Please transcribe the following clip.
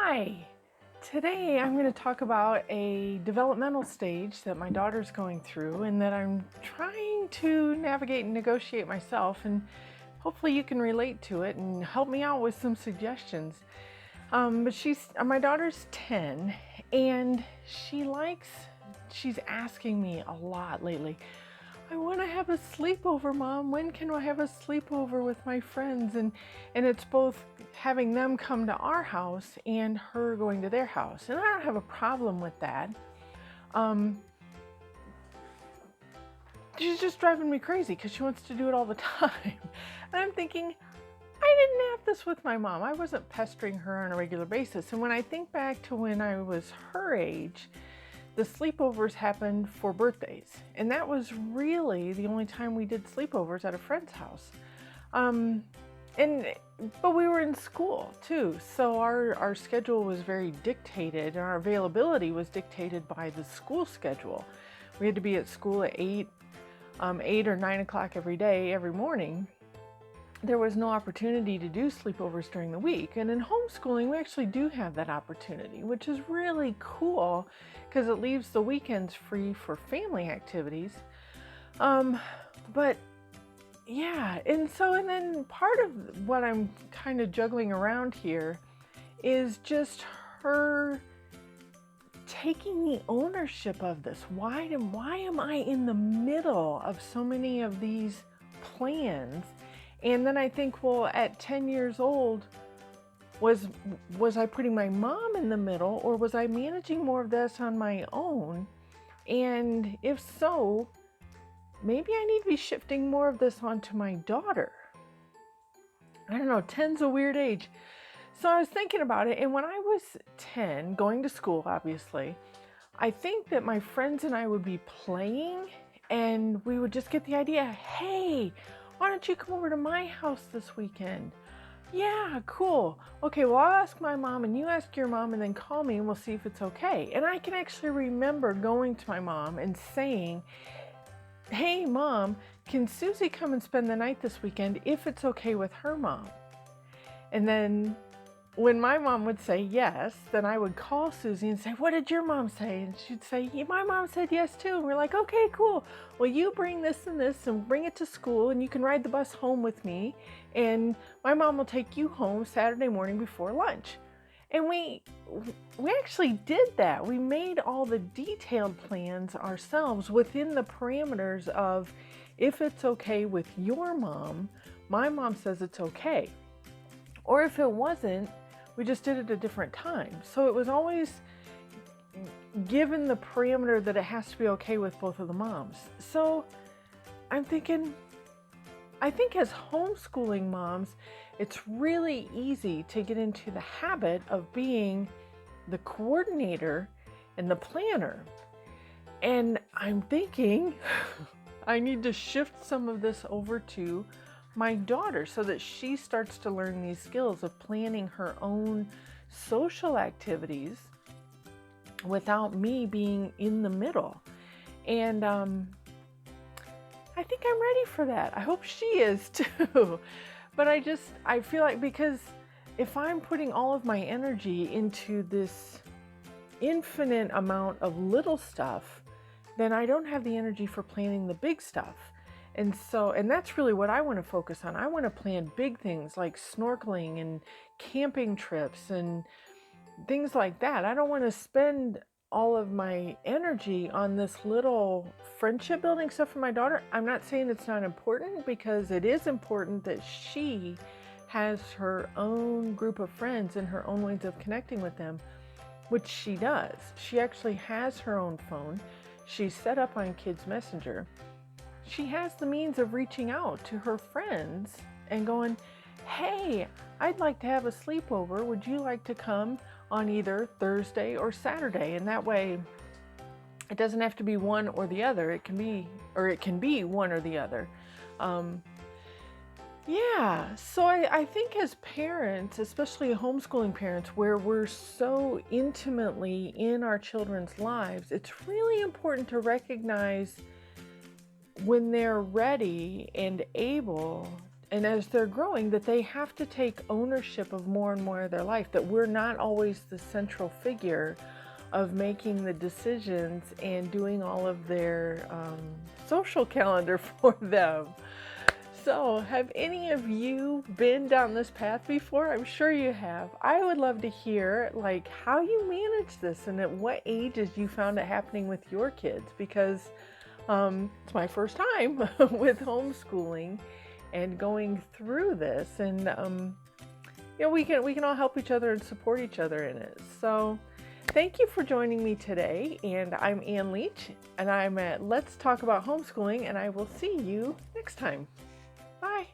Hi! Today I'm going to talk about a developmental stage that my daughter's going through and that I'm trying to navigate and negotiate myself, and hopefully you can relate to it and help me out with some suggestions. But my daughter's 10 and she's asking me a lot lately. I want to have a sleepover, Mom. When can I have a sleepover with my friends? And it's both having them come to our house and her going to their house. And I don't have a problem with that. She's just driving me crazy because she wants to do it all the time. And I'm thinking, I didn't have this with my mom. I wasn't pestering her on a regular basis. And when I think back to when I was her age, the sleepovers happened for birthdays, and that was really the only time we did sleepovers at a friend's house. But we were in school too, so our schedule was very dictated, and our availability was dictated by the school schedule. We had to be at school at 8 or 9 o'clock every day, every morning. There was no opportunity to do sleepovers during the week. And in homeschooling, we actually do have that opportunity, which is really cool because it leaves the weekends free for family activities. But yeah, and then part of what I'm kind of juggling around here is just her taking the ownership of this. Why am I in the middle of so many of these plans? And then I think, well, at 10 years old, was I putting my mom in the middle, or was I managing more of this on my own? And if so, maybe I need to be shifting more of this onto my daughter. I don't know, 10's a weird age. So I was thinking about it, and when I was 10, going to school, obviously, I think that my friends and I would be playing, and we would just get the idea, hey, why don't you come over to my house this weekend? Yeah, cool. Okay, well, I'll ask my mom and you ask your mom and then call me and we'll see if it's okay. And I can actually remember going to my mom and saying, hey, Mom, can Susie come and spend the night this weekend if it's okay with her mom? And then when my mom would say yes, then I would call Susie and say, what did your mom say? And she'd say, yeah, my mom said yes too. And we're like, okay, cool. Well, you bring this and bring it to school, and you can ride the bus home with me. And my mom will take you home Saturday morning before lunch. And we actually did that. We made all the detailed plans ourselves within the parameters of, if it's okay with your mom, my mom says it's okay. Or if it wasn't, we just did it a different time. So it was always given the parameter that it has to be okay with both of the moms. So I'm thinking, I think as homeschooling moms, it's really easy to get into the habit of being the coordinator and the planner. And I'm thinking I need to shift some of this over to my daughter so that she starts to learn these skills of planning her own social activities without me being in the middle. And I think I'm ready for that. I hope she is too. But I feel like, because if I'm putting all of my energy into this infinite amount of little stuff, then I don't have the energy for planning the big stuff. And that's really what I want to focus on. I want to plan big things like snorkeling and camping trips and things like that. I don't want to spend all of my energy on this little friendship building stuff for my daughter. I'm not saying it's not important, because it is important that she has her own group of friends and her own ways of connecting with them, which she does. She actually has her own phone. She's set up on Kids Messenger. She has the means of reaching out to her friends and going, hey, I'd like to have a sleepover. Would you like to come on either Thursday or Saturday? And that way it doesn't have to be one or the other. It can be one or the other. Yeah, so I think as parents, especially homeschooling parents, where we're so intimately in our children's lives, it's really important to recognize when they're ready and able and as they're growing, that they have to take ownership of more and more of their life, that we're not always the central figure of making the decisions and doing all of their social calendar for them. So have any of you been down this path before? I'm sure you have. I would love to hear like how you manage this and at what ages you found it happening with your kids, because it's my first time with homeschooling and going through this, and you know, we can all help each other and support each other in it. So thank you for joining me today, and I'm Ann Leach, and I'm at Let's Talk About Homeschooling, and I will see you next time. Bye.